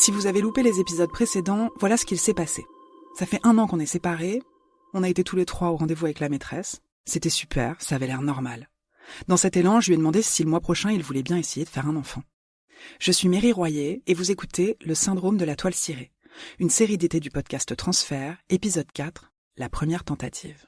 Si vous avez loupé les épisodes précédents, voilà ce qu'il s'est passé. Ça fait 1 an qu'on est séparés, on a été tous les 3 au rendez-vous avec la maîtresse. C'était super, ça avait l'air normal. Dans cet élan, je lui ai demandé si le mois prochain il voulait bien essayer de faire un enfant. Je suis Méry Royer et vous écoutez Le syndrome de la toile cirée, une série d'été du podcast Transfert, épisode 4, la première tentative.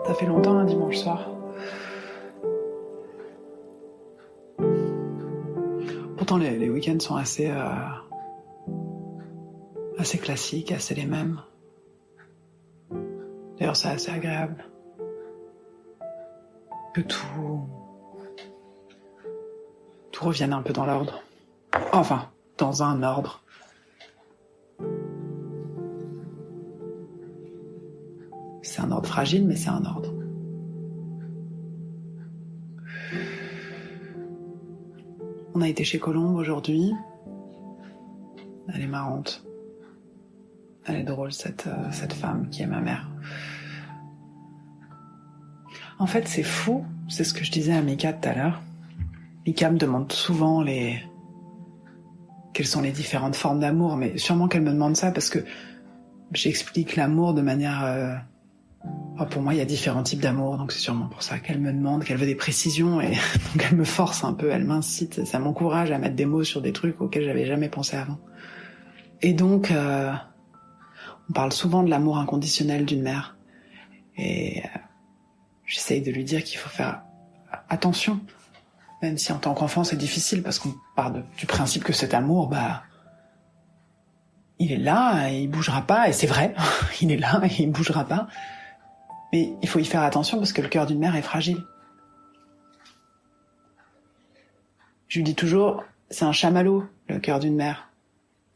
Ça fait longtemps un dimanche soir. Pourtant les week-ends sont assez classiques, assez les mêmes. D'ailleurs c'est assez agréable. Que tout revienne un peu dans l'ordre. Enfin, dans un ordre. C'est un ordre fragile, mais c'est un ordre. On a été chez Colombe aujourd'hui. Elle est marrante. Elle est drôle, cette femme qui est ma mère. En fait, c'est fou. C'est ce que je disais à Mika tout à l'heure. Mika me demande souvent quelles sont les différentes formes d'amour, mais sûrement qu'elle me demande ça parce que j'explique l'amour de manière... pour moi, il y a différents types d'amour, donc c'est sûrement pour ça qu'elle me demande, qu'elle veut des précisions, et donc elle me force un peu, elle m'incite, ça m'encourage à mettre des mots sur des trucs auxquels j'avais jamais pensé avant. Et donc, on parle souvent de l'amour inconditionnel d'une mère, et j'essaye de lui dire qu'il faut faire attention, même si en tant qu'enfant c'est difficile, parce qu'on part du principe que cet amour, il est là, et il bougera pas, et c'est vrai, il est là, et il bougera pas. Mais il faut y faire attention parce que le cœur d'une mère est fragile. Je lui dis toujours, c'est un chamallow, le cœur d'une mère.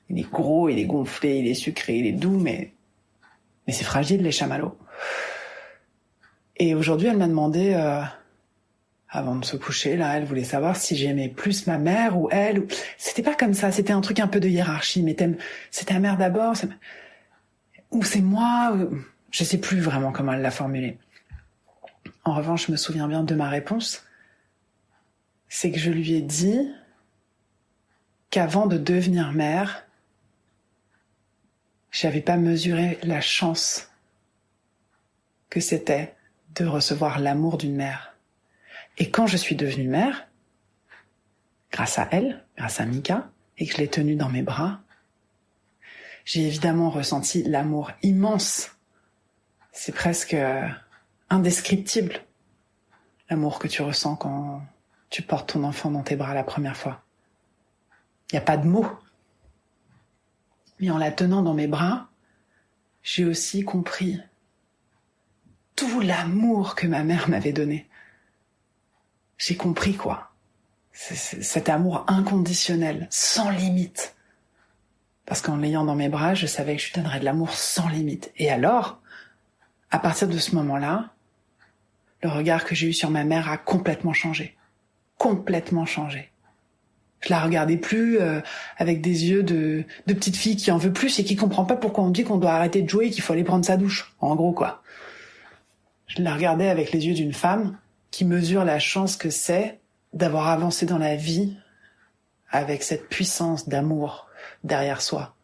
Il est gros, il est gonflé, il est sucré, il est doux, mais c'est fragile, les chamallows. Et aujourd'hui, elle m'a demandé, avant de se coucher, là, elle voulait savoir si j'aimais plus ma mère ou elle. C'était pas comme ça, c'était un truc un peu de hiérarchie, mais c'est ta mère d'abord, ou c'est moi, je sais plus vraiment comment elle l'a formulé. En revanche, je me souviens bien de ma réponse. C'est que je lui ai dit qu'avant de devenir mère, j'avais pas mesuré la chance que c'était de recevoir l'amour d'une mère. Et quand je suis devenue mère, grâce à elle, grâce à Mika, et que je l'ai tenue dans mes bras, j'ai évidemment ressenti l'amour immense. C'est presque indescriptible, l'amour que tu ressens quand tu portes ton enfant dans tes bras la première fois. Il n'y a pas de mots. Mais en la tenant dans mes bras, j'ai aussi compris tout l'amour que ma mère m'avait donné. J'ai compris quoi. Cet amour inconditionnel, sans limite. Parce qu'en l'ayant dans mes bras, je savais que je lui donnerais de l'amour sans limite. Et alors, à partir de ce moment-là, le regard que j'ai eu sur ma mère a complètement changé. Complètement changé. Je la regardais plus avec des yeux de petite fille qui en veut plus et qui comprend pas pourquoi on dit qu'on doit arrêter de jouer et qu'il faut aller prendre sa douche. En gros, quoi. Je la regardais avec les yeux d'une femme qui mesure la chance que c'est d'avoir avancé dans la vie avec cette puissance d'amour derrière soi.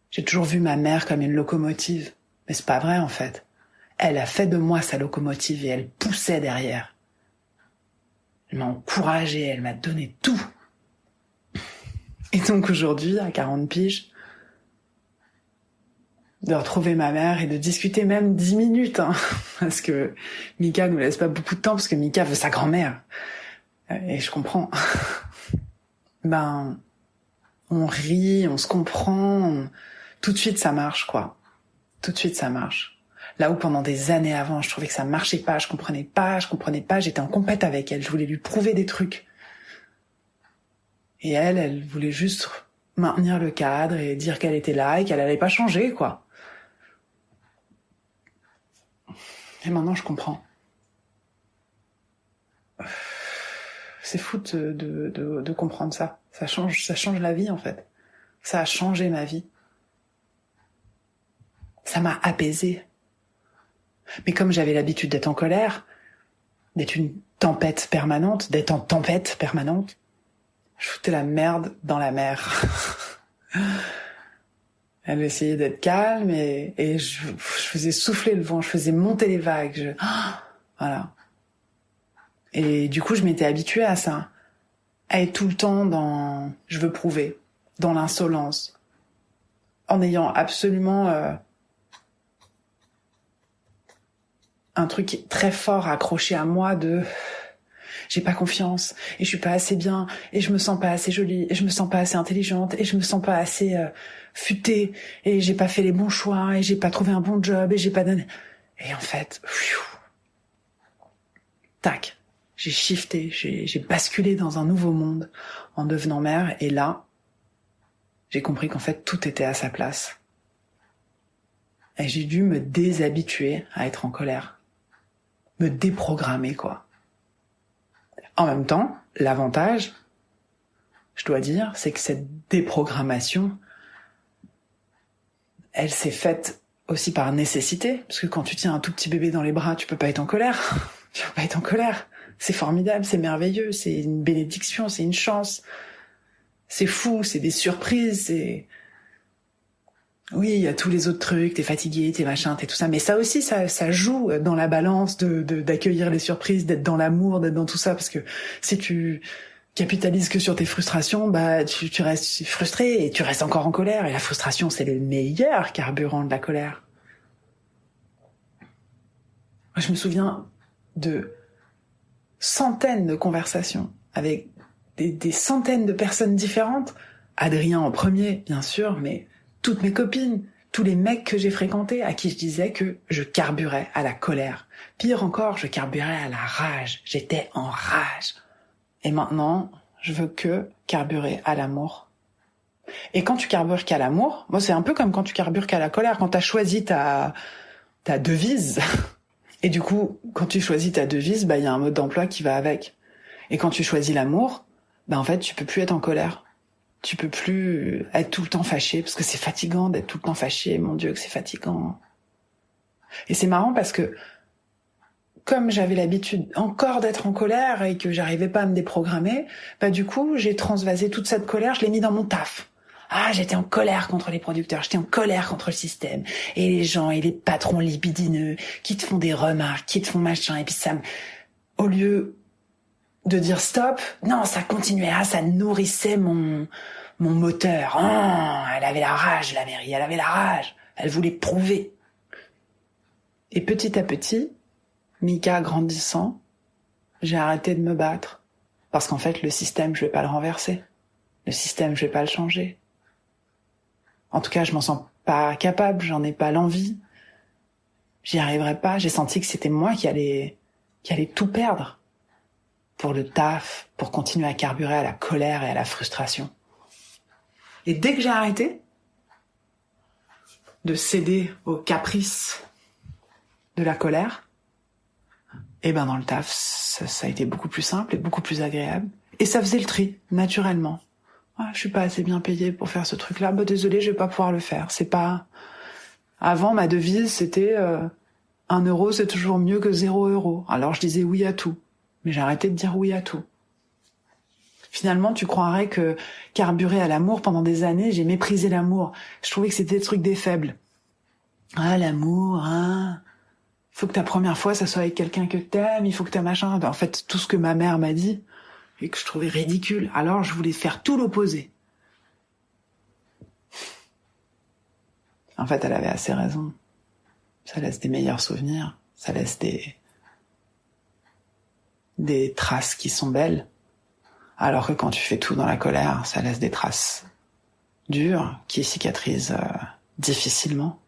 J'ai toujours vu ma mère comme une locomotive. Mais c'est pas vrai, en fait. Elle a fait de moi sa locomotive et elle poussait derrière. Elle m'a encouragée, elle m'a donné tout. Et donc aujourd'hui, à 40 piges, de retrouver ma mère et de discuter même 10 minutes, parce que Mika nous laisse pas beaucoup de temps, parce que Mika veut sa grand-mère. Et je comprends. On rit, on se comprend, tout de suite ça marche, quoi. Tout de suite ça marche. Là où pendant des années avant, je trouvais que ça marchait pas, je comprenais pas, j'étais en compète avec elle, je voulais lui prouver des trucs. Et elle voulait juste maintenir le cadre et dire qu'elle était là et qu'elle allait pas changer, quoi. Et maintenant, je comprends. C'est fou de comprendre ça. Ça change la vie, en fait. Ça a changé ma vie. Ça m'a apaisée. Mais comme j'avais l'habitude d'être en colère, d'être une tempête permanente, d'être en tempête permanente, je foutais la merde dans la mer. Elle essayait d'être calme et je faisais souffler le vent, je faisais monter les vagues. Voilà. Et du coup, je m'étais habituée à ça. À être tout le temps dans « je veux prouver », dans l'insolence, en ayant absolument un truc très fort accroché à moi de j'ai pas confiance et je suis pas assez bien et je me sens pas assez jolie et je me sens pas assez intelligente et je me sens pas assez futée et j'ai pas fait les bons choix et j'ai pas trouvé un bon job et j'ai pas donné. Et en fait, tac, j'ai shifté, j'ai basculé dans un nouveau monde en devenant mère et là, j'ai compris qu'en fait tout était à sa place. Et j'ai dû me déshabituer à être en colère. Me déprogrammer, quoi. En même temps, l'avantage, je dois dire, c'est que cette déprogrammation, elle s'est faite aussi par nécessité, parce que quand tu tiens un tout petit bébé dans les bras, tu peux pas être en colère. Tu peux pas être en colère. C'est formidable, c'est merveilleux, c'est une bénédiction, c'est une chance. C'est fou, c'est des surprises, c'est... Oui, il y a tous les autres trucs, t'es fatigué, t'es machin, t'es tout ça, mais ça aussi, ça joue dans la balance d'accueillir les surprises, d'être dans l'amour, d'être dans tout ça, parce que si tu capitalises que sur tes frustrations, bah tu restes frustré et tu restes encore en colère, et la frustration, c'est le meilleur carburant de la colère. Moi, je me souviens de centaines de conversations avec des centaines de personnes différentes, Adrien en premier, bien sûr, mais toutes mes copines, tous les mecs que j'ai fréquentés, à qui je disais que je carburais à la colère. Pire encore, je carburais à la rage. J'étais en rage. Et maintenant, je veux que carburer à l'amour. Et quand tu carbures qu'à l'amour, moi c'est un peu comme quand tu carbures qu'à la colère, quand t'as choisi ta devise. Et du coup, quand tu choisis ta devise, bah il y a un mode d'emploi qui va avec. Et quand tu choisis l'amour, bah en fait, tu peux plus être en colère. Tu peux plus être tout le temps fâché, parce que c'est fatigant d'être tout le temps fâché. Mon Dieu, que c'est fatigant. Et c'est marrant parce que, comme j'avais l'habitude encore d'être en colère et que j'arrivais pas à me déprogrammer, bah du coup, j'ai transvasé toute cette colère, je l'ai mis dans mon taf. Ah, j'étais en colère contre les producteurs, j'étais en colère contre le système. Et les gens et les patrons libidineux qui te font des remarques, qui te font machin. Et puis ça me... Au lieu de dire stop, non, ça continuait, ça nourrissait mon moteur. Elle avait la rage, la mairie, elle avait la rage. Elle voulait prouver. Et petit à petit, Mika grandissant, j'ai arrêté de me battre. Parce qu'en fait, le système, je vais pas le renverser. Le système, je vais pas le changer. En tout cas, je m'en sens pas capable, j'en ai pas l'envie. J'y arriverai pas. J'ai senti que c'était moi qui allais tout perdre. Pour le taf, pour continuer à carburer à la colère et à la frustration. Et dès que j'ai arrêté de céder aux caprices de la colère, et ben dans le taf, ça a été beaucoup plus simple et beaucoup plus agréable. Et ça faisait le tri, naturellement. Je suis pas assez bien payée pour faire ce truc-là. Bah désolé, je vais pas pouvoir le faire. C'est pas... Avant, ma devise, c'était 1 euro, c'est toujours mieux que 0 euros. Alors je disais oui à tout. Mais j'ai arrêté de dire oui à tout. Finalement, tu croirais que carburer à l'amour pendant des années, j'ai méprisé l'amour. Je trouvais que c'était le truc des faibles. Ah, l'amour, il faut que ta première fois, ça soit avec quelqu'un que t'aimes, il faut que t'aies machin. En fait, tout ce que ma mère m'a dit, et que je trouvais ridicule. Alors, je voulais faire tout l'opposé. En fait, elle avait assez raison. Ça laisse des meilleurs souvenirs. Ça laisse des traces qui sont belles. Alors que quand tu fais tout dans la colère, ça laisse des traces dures qui cicatrisent difficilement.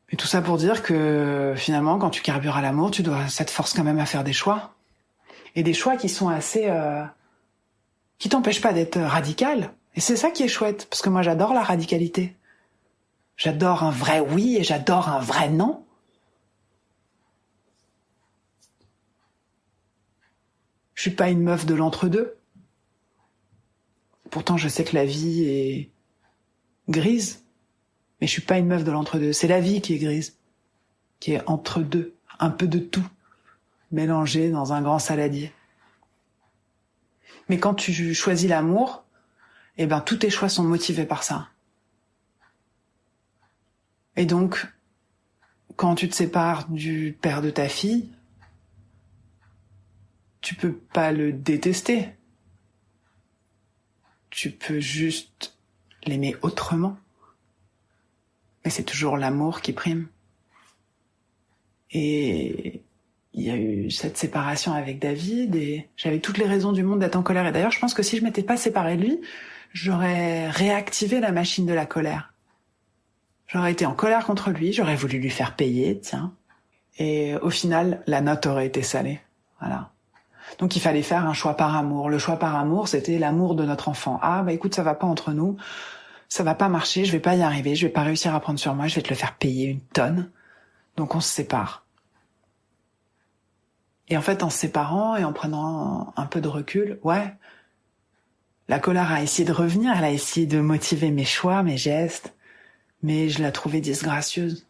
Et tout ça pour dire que finalement, quand tu carbures à l'amour, ça te force quand même à faire des choix. Et des choix qui sont assez... qui t'empêchent pas d'être radical. Et c'est ça qui est chouette, parce que moi j'adore la radicalité. J'adore un vrai oui et j'adore un vrai non. Je suis pas une meuf de l'entre-deux. Pourtant, je sais que la vie est grise, mais je suis pas une meuf de l'entre-deux. C'est la vie qui est grise, qui est entre deux, un peu de tout, mélangé dans un grand saladier. Mais quand tu choisis l'amour, eh ben, tous tes choix sont motivés par ça. Et donc, quand tu te sépares du père de ta fille, tu peux pas le détester. Tu peux juste l'aimer autrement. Mais c'est toujours l'amour qui prime. Et il y a eu cette séparation avec David et j'avais toutes les raisons du monde d'être en colère. Et d'ailleurs, je pense que si je m'étais pas séparée de lui, j'aurais réactivé la machine de la colère. J'aurais été en colère contre lui, j'aurais voulu lui faire payer, tiens. Et au final, la note aurait été salée. Voilà. Donc il fallait faire un choix par amour. Le choix par amour, c'était l'amour de notre enfant. Ah, bah écoute, ça va pas entre nous. Ça va pas marcher, je vais pas y arriver, je vais pas réussir à prendre sur moi, je vais te le faire payer une tonne. Donc on se sépare. Et en fait, en se séparant et en prenant un peu de recul, ouais, la colère a essayé de revenir, elle a essayé de motiver mes choix, mes gestes, mais je la trouvais disgracieuse.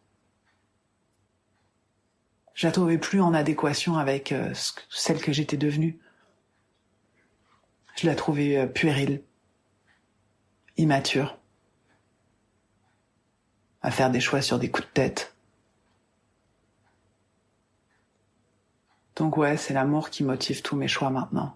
Je la trouvais plus en adéquation avec celle que j'étais devenue. Je la trouvais puérile, immature, à faire des choix sur des coups de tête. Donc ouais, c'est l'amour qui motive tous mes choix maintenant.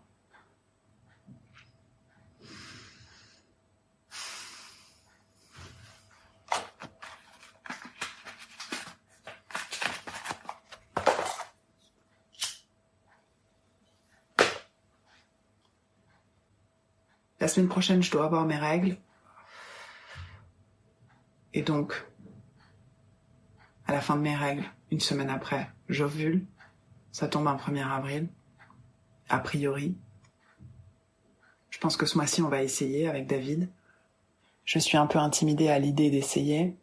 La semaine prochaine, je dois avoir mes règles. Et donc, à la fin de mes règles, une semaine après, j'ovule. Ça tombe un 1er avril. A priori. Je pense que ce mois-ci, on va essayer avec David. Je suis un peu intimidée à l'idée d'essayer.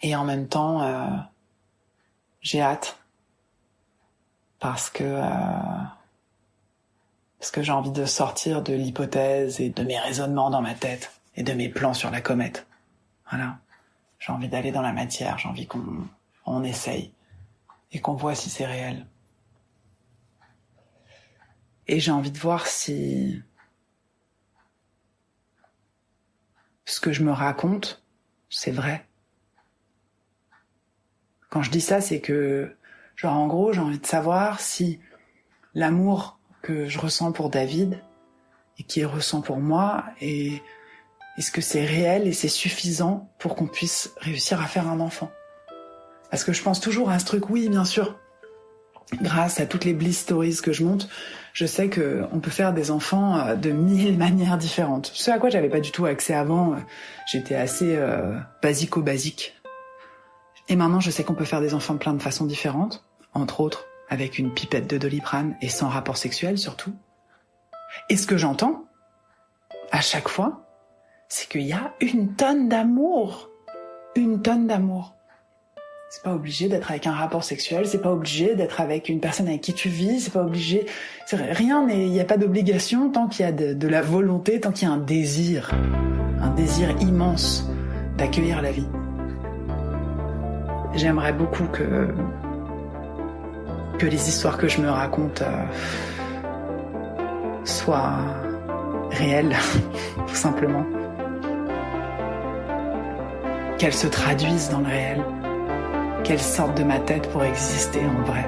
Et en même temps, j'ai hâte. Parce que j'ai envie de sortir de l'hypothèse et de mes raisonnements dans ma tête et de mes plans sur la comète. Voilà. J'ai envie d'aller dans la matière, j'ai envie qu'on essaye et qu'on voit si c'est réel. Et j'ai envie de voir si ce que je me raconte, c'est vrai. Quand je dis ça, c'est que, genre en gros, j'ai envie de savoir si l'amour que je ressens pour David et qu'il ressent pour moi, et est-ce que c'est réel et c'est suffisant pour qu'on puisse réussir à faire un enfant? Parce que je pense toujours à ce truc, oui, bien sûr, grâce à toutes les bliss stories que je monte, je sais que on peut faire des enfants de 1000 manières différentes. Ce à quoi j'avais pas du tout accès avant, j'étais assez basico-basique. Et maintenant, je sais qu'on peut faire des enfants de plein de façons différentes, entre autres avec une pipette de Doliprane et sans rapport sexuel surtout. Et ce que j'entends, à chaque fois, c'est qu'il y a une tonne d'amour. Une tonne d'amour. C'est pas obligé d'être avec un rapport sexuel, c'est pas obligé d'être avec une personne avec qui tu vis, c'est pas obligé... Rien, il n'y a pas d'obligation tant qu'il y a de la volonté, tant qu'il y a un désir immense d'accueillir la vie. J'aimerais beaucoup que les histoires que je me raconte soient réelles, tout simplement. Qu'elles se traduisent dans le réel. Qu'elles sortent de ma tête pour exister en vrai.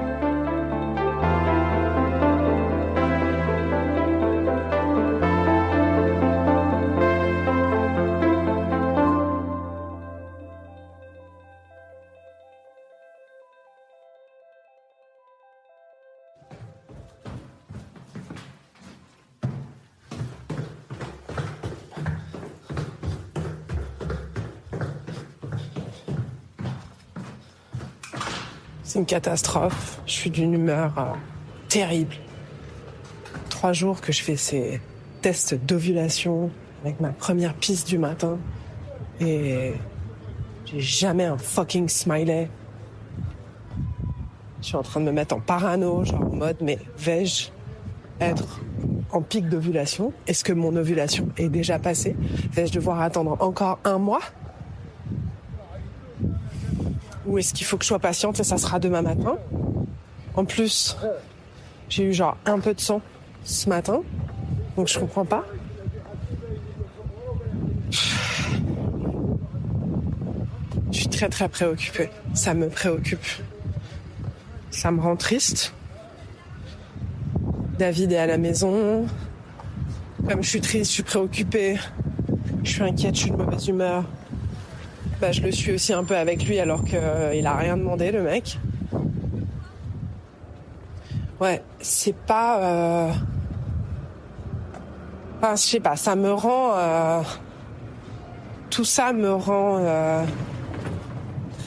C'est une catastrophe. Je suis d'une humeur terrible. 3 jours que je fais ces tests d'ovulation avec ma première pisse du matin. Et j'ai jamais un fucking smiley. Je suis en train de me mettre en parano, genre en mode, mais vais-je être en pic d'ovulation? Est-ce que mon ovulation est déjà passée? Vais-je devoir attendre encore 1 mois? Ou est-ce qu'il faut que je sois patiente et ça sera demain matin? En plus, j'ai eu genre un peu de sang ce matin, donc je comprends pas. Je suis très très préoccupée. Ça me préoccupe. Ça me rend triste. David est à la maison. Comme je suis triste, je suis préoccupée. Je suis inquiète, je suis de mauvaise humeur. Je le suis aussi un peu avec lui alors qu'il a rien demandé, le mec. Ouais, c'est pas... Enfin, je sais pas, ça me rend... Tout ça me rend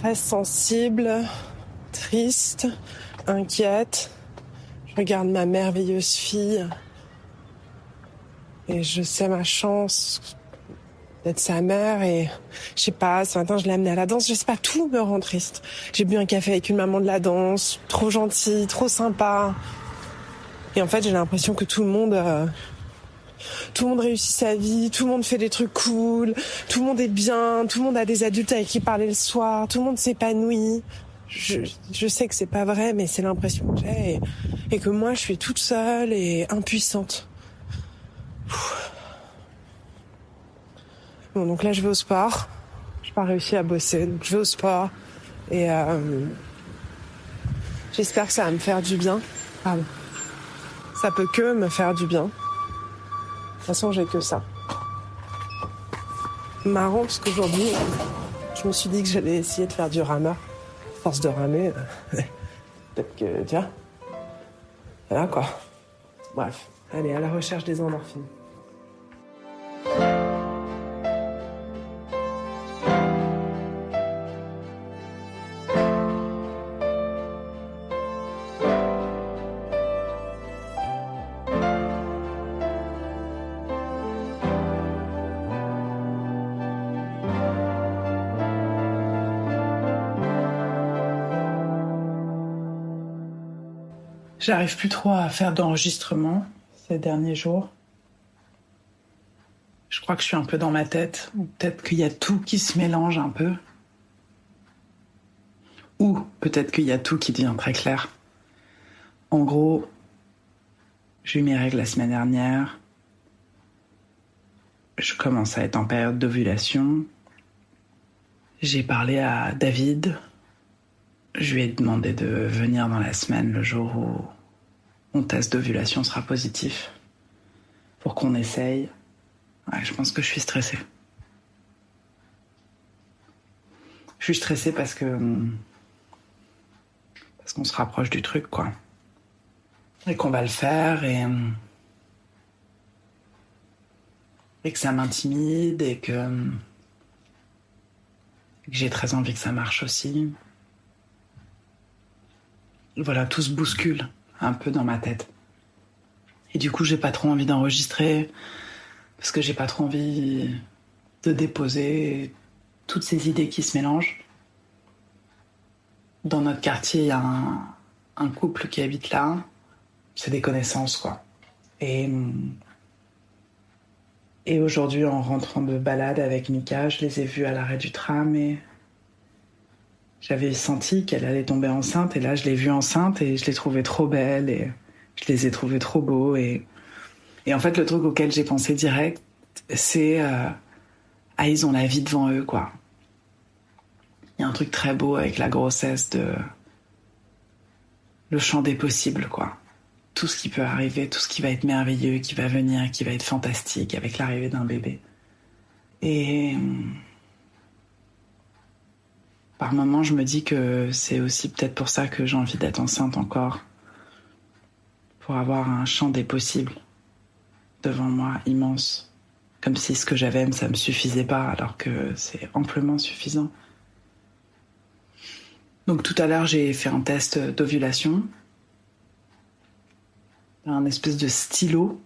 très sensible, triste, inquiète. Je regarde ma merveilleuse fille et je sais ma chance d'être sa mère et je sais pas, ce matin je l'ai amenée à la danse, je sais pas, tout me rend triste. J'ai bu un café avec une maman de la danse, trop gentille, trop sympa. Et en fait j'ai l'impression que tout le monde réussit sa vie, tout le monde fait des trucs cool, tout le monde est bien, tout le monde a des adultes avec qui parler le soir, tout le monde s'épanouit. Je sais que c'est pas vrai, mais c'est l'impression que j'ai et que moi je suis toute seule et impuissante. Bon, donc là je vais au sport. J'ai pas réussi à bosser, donc je vais au sport et j'espère que ça va me faire du bien. Pardon. Ça peut que me faire du bien. De toute façon, j'ai que ça. Marrant parce qu'aujourd'hui, je me suis dit que j'allais essayer de faire du rameur. Force de ramer, peut-être que, tiens, voilà quoi. Bref, allez, à la recherche des endorphines. J'arrive plus trop à faire d'enregistrement ces derniers jours. Je crois que je suis un peu dans ma tête, ou peut-être qu'il y a tout qui se mélange un peu. Ou peut-être qu'il y a tout qui devient très clair. En gros, j'ai eu mes règles la semaine dernière. Je commence à être en période d'ovulation. J'ai parlé à David. Je lui ai demandé de venir dans la semaine le jour où mon test d'ovulation sera positif pour qu'on essaye. Ouais, je pense que je suis stressée. Je suis stressée parce qu'on se rapproche du truc, quoi. Et qu'on va le faire et que ça m'intimide et que j'ai très envie que ça marche aussi. Voilà, tout se bouscule un peu dans ma tête. Et du coup, j'ai pas trop envie d'enregistrer parce que j'ai pas trop envie de déposer toutes ces idées qui se mélangent. Dans notre quartier, il y a un couple qui habite là. C'est des connaissances, quoi. Et aujourd'hui, en rentrant de balade avec Mika, je les ai vus à l'arrêt du tram et j'avais senti qu'elle allait tomber enceinte. Et là, je l'ai vue enceinte et je l'ai trouvée trop belle et je les ai trouvés trop beaux. Et en fait, le truc auquel j'ai pensé direct, c'est ils ont la vie devant eux, quoi. Il y a un truc très beau avec la grossesse le champ des possibles, quoi. Tout ce qui peut arriver, tout ce qui va être merveilleux, qui va venir, qui va être fantastique avec l'arrivée d'un bébé. Et par moments, je me dis que c'est aussi peut-être pour ça que j'ai envie d'être enceinte encore. Pour avoir un champ des possibles devant moi, immense. Comme si ce que j'avais, ça me suffisait pas, alors que c'est amplement suffisant. Donc tout à l'heure, j'ai fait un test d'ovulation. Un espèce de stylo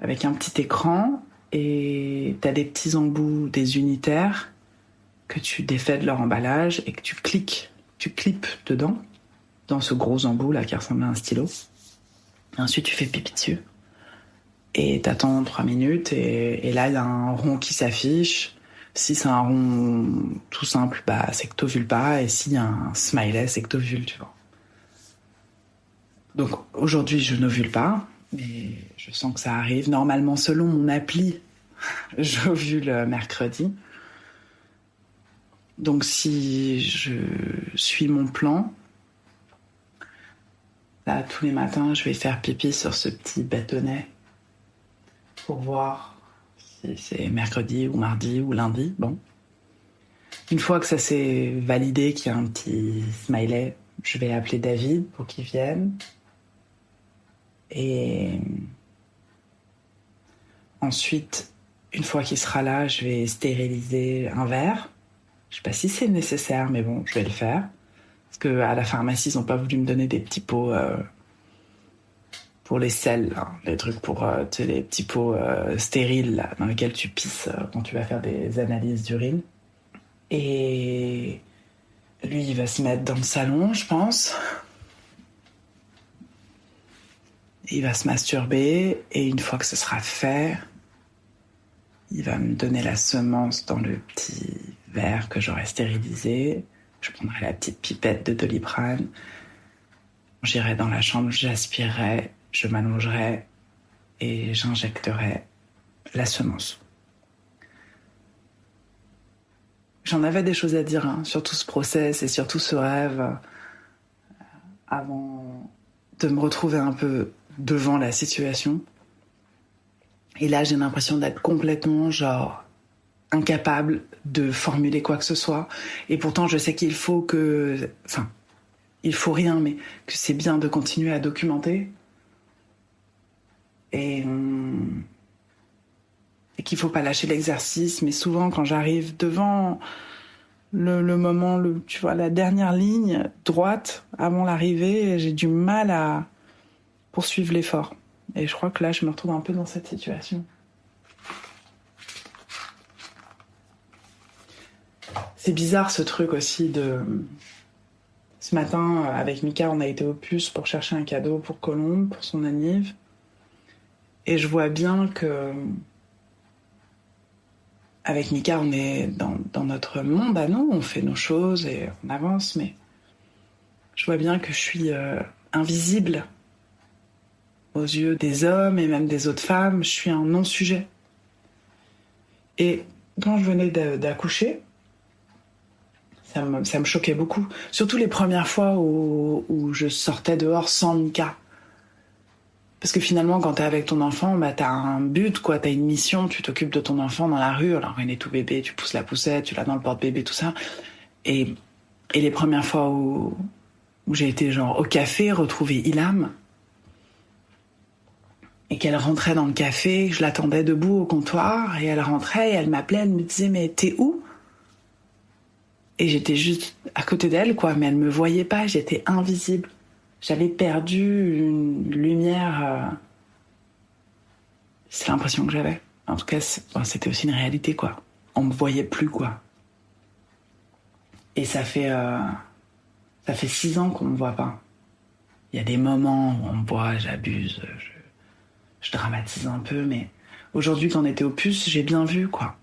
avec un petit écran et t'as des petits embouts, des unitaires que tu défais de leur emballage et que tu clips dedans, dans ce gros embout là qui ressemble à un stylo. Et ensuite tu fais pipi dessus. Et t'attends 3 minutes et là, il y a un rond qui s'affiche. Si c'est un rond tout simple, bah, c'est que t'ovules pas. Et s'il y a un smiley, c'est que t'ovules, tu vois. Donc aujourd'hui, je n'ovule pas, mais je sens que ça arrive. Normalement, selon mon appli, j'ovule mercredi. Donc si je suis mon plan, là, tous les matins, je vais faire pipi sur ce petit bâtonnet pour voir si c'est mercredi ou mardi ou lundi. Bon. Une fois que ça s'est validé, qu'il y a un petit smiley, je vais appeler David pour qu'il vienne. Et ensuite, une fois qu'il sera là, je vais stériliser un verre. Je sais pas si c'est nécessaire, mais bon, je vais le faire. Parce qu'à la pharmacie, ils n'ont pas voulu me donner des petits pots pour les selles, hein, les trucs pour tu sais, les petits pots stériles là, dans lesquels tu pisses quand tu vas faire des analyses d'urine. Et lui, il va se mettre dans le salon, je pense. Il va se masturber et une fois que ce sera fait, il va me donner la semence dans le petit verre que j'aurai stérilisé. Je prendrai la petite pipette de Doliprane. J'irai dans la chambre, j'aspirerai, je m'allongerai et j'injecterai la semence. J'en avais des choses à dire hein, sur tout ce process et sur tout ce rêve avant de me retrouver un peu devant la situation. Et là, j'ai l'impression d'être complètement, incapable de formuler quoi que ce soit. Et pourtant, je sais qu'il faut que... Enfin, il faut rien, mais que c'est bien de continuer à documenter. Et qu'il faut pas lâcher l'exercice. Mais souvent, quand j'arrive devant le moment, tu vois, la dernière ligne droite avant l'arrivée, j'ai du mal à poursuivre l'effort. Et je crois que là, je me retrouve un peu dans cette situation. C'est bizarre ce truc aussi de... Ce matin, avec Mika, on a été au Puce pour chercher un cadeau pour Colombe, pour son anniv. Et je vois bien que... Avec Mika, on est dans notre monde à nous, on fait nos choses et on avance, mais... Je vois bien que je suis invisible aux yeux des hommes et même des autres femmes. Je suis un non-sujet. Et quand je venais d'accoucher, ça me choquait beaucoup. Surtout les premières fois où je sortais dehors sans Mika. Parce que finalement, quand t'es avec ton enfant, bah t'as un but, quoi. T'as une mission, tu t'occupes de ton enfant dans la rue. Alors, il est tout bébé, tu pousses la poussette, tu l'as dans le porte-bébé, tout ça. Et les premières fois où j'ai été au café, retrouver Ilham, et qu'elle rentrait dans le café, je l'attendais debout au comptoir, et elle rentrait, et elle m'appelait, elle me disait « Mais t'es où ?» Et j'étais juste à côté d'elle, quoi, mais elle me voyait pas, j'étais invisible. J'avais perdu une lumière... C'est l'impression que j'avais. En tout cas, c'était aussi une réalité, quoi. On me voyait plus, quoi. Et ça fait 6 ans qu'on me voit pas. Il y a des moments où on me voit, j'abuse, je dramatise un peu, mais aujourd'hui, quand on était au Puce, j'ai bien vu, quoi.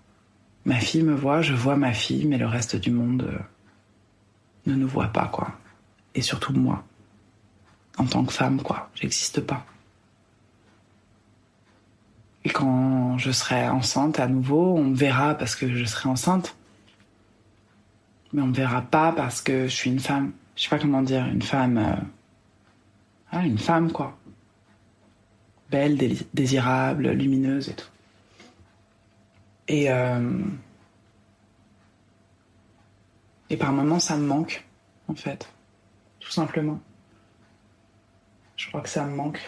Ma fille me voit, je vois ma fille, mais le reste du monde ne nous voit pas, quoi. Et surtout moi. En tant que femme, quoi. J'existe pas. Et quand je serai enceinte à nouveau, on me verra parce que je serai enceinte. Mais on me verra pas parce que je suis une femme. Je sais pas comment dire, une femme... une femme, quoi. Belle, désirable, lumineuse et tout. Et par moments, ça me manque, en fait. Tout simplement. Je crois que ça me manque.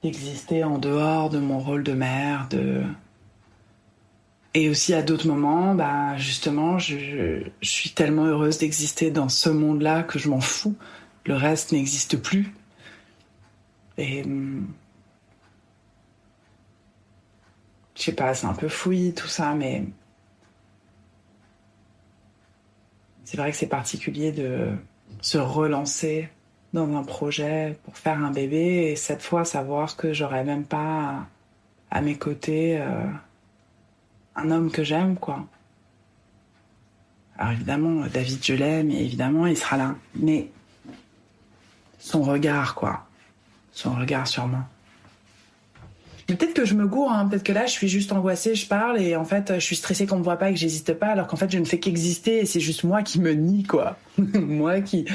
D'exister en dehors de mon rôle de mère, Et aussi à d'autres moments, justement, je suis tellement heureuse d'exister dans ce monde-là que je m'en fous. Le reste n'existe plus. Et... je sais pas, c'est un peu fouillis tout ça, mais... c'est vrai que c'est particulier de se relancer dans un projet pour faire un bébé et cette fois savoir que j'aurais même pas à mes côtés un homme que j'aime, quoi. Alors évidemment, David, je l'aime et évidemment, il sera là. Mais son regard, quoi. Son regard sur moi. Mais peut-être que je me gourre, hein. Peut-être que là, je suis juste angoissée, je parle et en fait, je suis stressée qu'on me voit pas et que j'existe pas, alors qu'en fait, je ne fais qu'exister et c'est juste moi qui me nie, quoi. Moi qui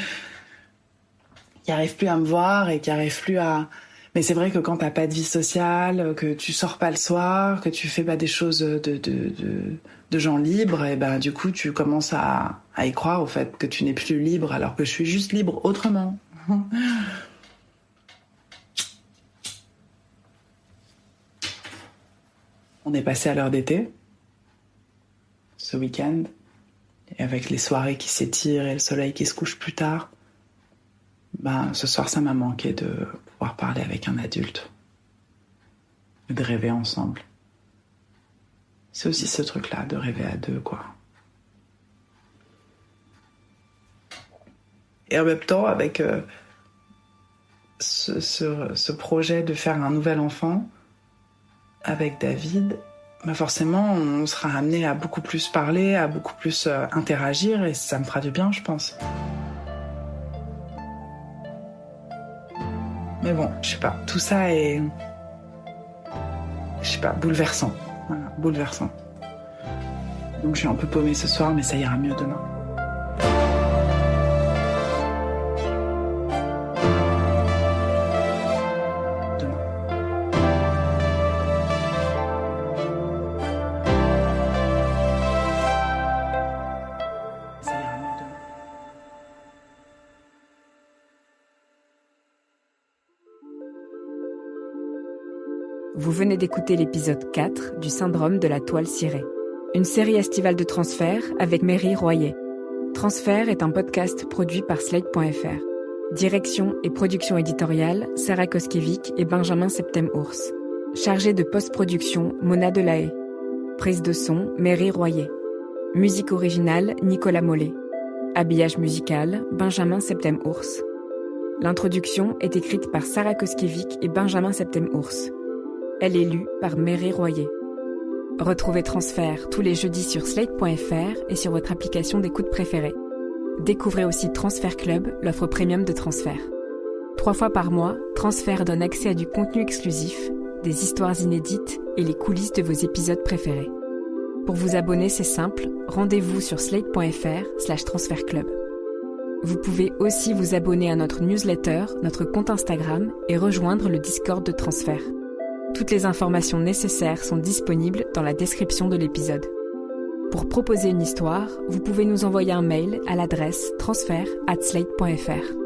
arrive plus à me voir et qui arrive plus à... Mais c'est vrai que quand t'as pas de vie sociale, que tu sors pas le soir, que tu fais pas des choses de gens libres, et ben du coup, tu commences à y croire au fait que tu n'es plus libre alors que je suis juste libre autrement. On est passé à l'heure d'été, ce week-end, et avec les soirées qui s'étirent et le soleil qui se couche plus tard, ben, ce soir, ça m'a manqué de pouvoir parler avec un adulte, et de rêver ensemble. C'est aussi ce truc-là, de rêver à deux, quoi. Et en même temps, avec ce projet de faire un nouvel enfant, avec David, bah forcément, on sera amené à beaucoup plus parler, à beaucoup plus interagir, et ça me fera du bien, je pense. Mais bon, je sais pas, tout ça est... Je sais pas, bouleversant. Voilà, bouleversant. Donc je suis un peu paumée ce soir, mais ça ira mieux demain. Vous venez d'écouter l'épisode 4 du Syndrome de la toile cirée, une série estivale de Transfert avec Mary Royer. Transfert est un podcast produit par Slate.fr. Direction et production éditoriale, Sarah Koskiewicz et Benjamin Septem-Ours. Chargé de post-production, Mona Delahaye. Prise de son, Mary Royer. Musique originale, Nicolas Mollet. Habillage musical, Benjamin Septem-Ours. L'introduction est écrite par Sarah Koskiewicz et Benjamin Septem-Ours. Elle est lue par Mary Royer. Retrouvez Transfert tous les jeudis sur Slate.fr et sur votre application d'écoute préférée. Découvrez aussi Transfert Club, l'offre premium de Transfert. 3 fois par mois, Transfert donne accès à du contenu exclusif, des histoires inédites et les coulisses de vos épisodes préférés. Pour vous abonner, c'est simple, rendez-vous sur slate.fr/transfertclub. Vous pouvez aussi vous abonner à notre newsletter, notre compte Instagram et rejoindre le Discord de Transfert. Toutes les informations nécessaires sont disponibles dans la description de l'épisode. Pour proposer une histoire, vous pouvez nous envoyer un mail à l'adresse transfert@slate.fr.